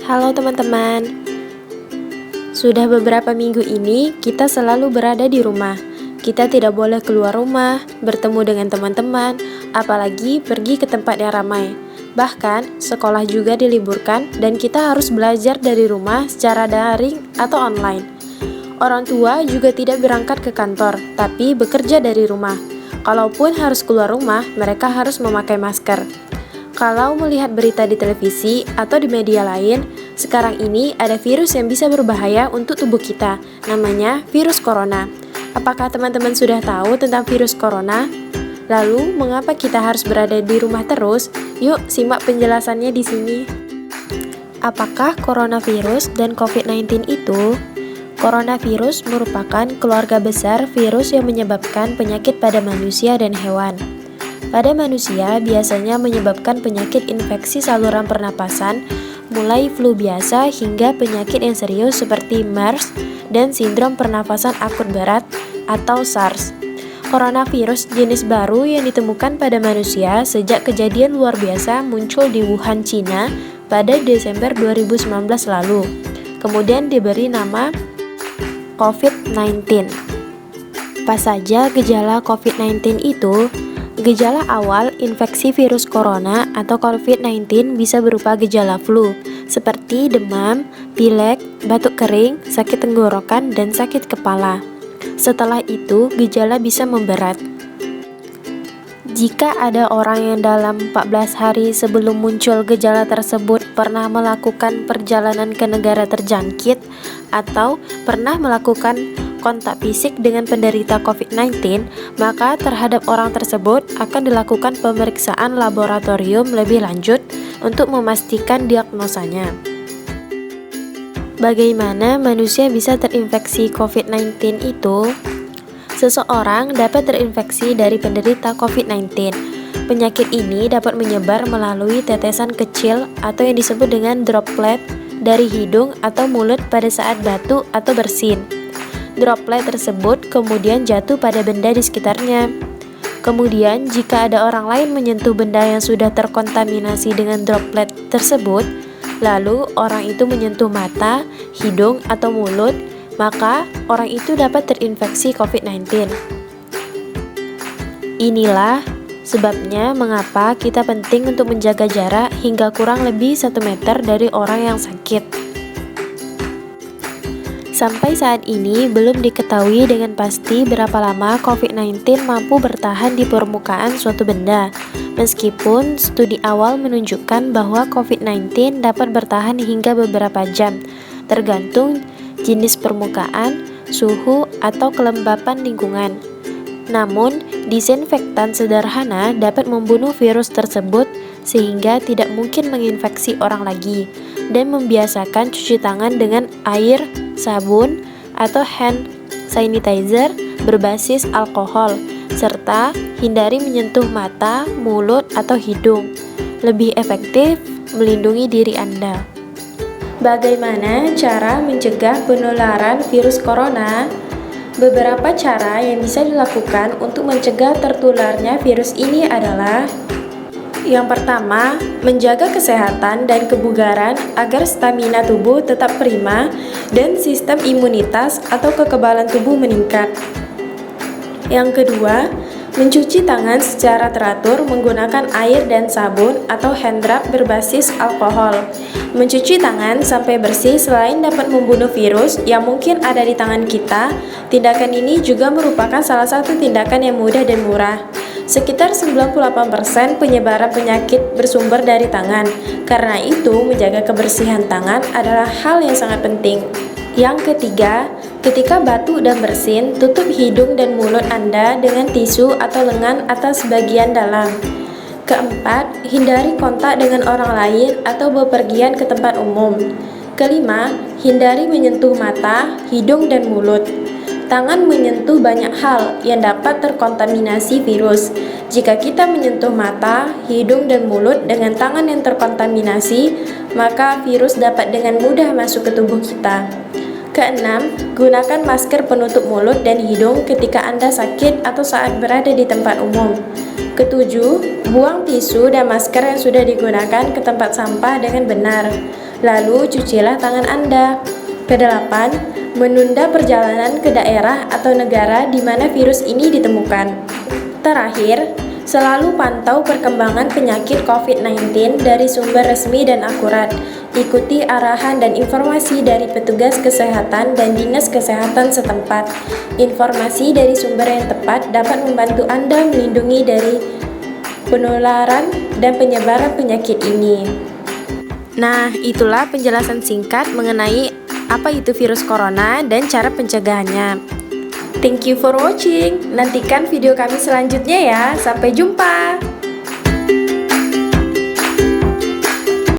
Halo teman-teman, sudah beberapa minggu ini kita selalu berada di rumah. Kita tidak boleh keluar rumah, bertemu dengan teman-teman, apalagi pergi ke tempat yang ramai. Bahkan, sekolah juga diliburkan dan kita harus belajar dari rumah secara daring atau online. Orang tua juga tidak berangkat ke kantor, tapi bekerja dari rumah. Kalaupun harus keluar rumah, mereka harus memakai masker. Kalau melihat berita di televisi atau di media lain, sekarang ini ada virus yang bisa berbahaya untuk tubuh kita, namanya virus corona. Apakah teman-teman sudah tahu tentang virus corona? Lalu, mengapa kita harus berada di rumah terus? Yuk, simak penjelasannya di sini. Apakah coronavirus dan COVID-19 itu? Coronavirus merupakan keluarga besar virus yang menyebabkan penyakit pada manusia dan hewan. Pada manusia, biasanya menyebabkan penyakit infeksi saluran pernapasan, mulai flu biasa hingga penyakit yang serius seperti MERS dan sindrom pernafasan akut berat atau SARS. Coronavirus jenis baru yang ditemukan pada manusia sejak kejadian luar biasa muncul di Wuhan, China pada Desember 2019 lalu. Kemudian diberi nama COVID-19. Apa saja gejala COVID-19 itu? Gejala awal infeksi virus corona atau COVID-19 bisa berupa gejala flu, seperti demam, pilek, batuk kering, sakit tenggorokan, dan sakit kepala. Setelah itu, gejala bisa memberat. Jika ada orang yang dalam 14 hari sebelum muncul gejala tersebut pernah melakukan perjalanan ke negara terjangkit atau pernah melakukan kontak fisik dengan penderita COVID-19, maka terhadap orang tersebut akan dilakukan pemeriksaan laboratorium lebih lanjut untuk memastikan diagnosanya. Bagaimana manusia bisa terinfeksi COVID-19 itu? Seseorang dapat terinfeksi dari penderita COVID-19. Penyakit ini dapat menyebar melalui tetesan kecil atau yang disebut dengan droplet dari hidung atau mulut pada saat batuk atau bersin. Droplet tersebut kemudian jatuh pada benda di sekitarnya. Kemudian, jika ada orang lain menyentuh benda yang sudah terkontaminasi dengan droplet tersebut, lalu orang itu menyentuh mata, hidung, atau mulut, maka orang itu dapat terinfeksi COVID-19. Inilah sebabnya mengapa kita penting untuk menjaga jarak hingga kurang lebih 1 meter dari orang yang sakit. Sampai saat ini belum diketahui dengan pasti berapa lama COVID-19 mampu bertahan di permukaan suatu benda. Meskipun studi awal menunjukkan bahwa COVID-19 dapat bertahan hingga beberapa jam, tergantung jenis permukaan, suhu, atau kelembapan lingkungan. Namun, disinfektan sederhana dapat membunuh virus tersebut sehingga tidak mungkin menginfeksi orang lagi, dan membiasakan cuci tangan dengan air, sabun, atau hand sanitizer berbasis alkohol, serta hindari menyentuh mata, mulut, atau hidung. Lebih efektif melindungi diri Anda. Bagaimana cara mencegah penularan virus corona? Beberapa cara yang bisa dilakukan untuk mencegah tertularnya virus ini adalah: yang pertama, menjaga kesehatan dan kebugaran agar stamina tubuh tetap prima dan sistem imunitas atau kekebalan tubuh meningkat. Yang kedua, mencuci tangan secara teratur menggunakan air dan sabun atau hand rub berbasis alkohol. Mencuci tangan sampai bersih selain dapat membunuh virus yang mungkin ada di tangan kita, tindakan ini juga merupakan salah satu tindakan yang mudah dan murah. Sekitar 98% penyebaran penyakit bersumber dari tangan. Karena itu, menjaga kebersihan tangan adalah hal yang sangat penting. Yang ketiga, ketika batuk dan bersin, tutup hidung dan mulut Anda dengan tisu atau lengan atas bagian dalam. Keempat, hindari kontak dengan orang lain atau bepergian ke tempat umum. Kelima, hindari menyentuh mata, hidung, dan mulut. Tangan menyentuh banyak hal yang dapat terkontaminasi virus. Jika kita menyentuh mata, hidung, dan mulut dengan tangan yang terkontaminasi, maka virus dapat dengan mudah masuk ke tubuh kita. Keenam, gunakan masker penutup mulut dan hidung ketika Anda sakit atau saat berada di tempat umum. Ketujuh, buang tisu dan masker yang sudah digunakan ke tempat sampah dengan benar. Lalu cucilah tangan Anda. Kedelapan, menunda perjalanan ke daerah atau negara di mana virus ini ditemukan. Terakhir, selalu pantau perkembangan penyakit COVID-19 dari sumber resmi dan akurat. Ikuti arahan dan informasi dari petugas kesehatan dan dinas kesehatan setempat. Informasi dari sumber yang tepat dapat membantu Anda melindungi dari penularan dan penyebaran penyakit ini. Nah, itulah penjelasan singkat mengenai apa itu virus corona dan cara pencegahannya. Thank you for watching. Nantikan video kami selanjutnya ya. Sampai jumpa.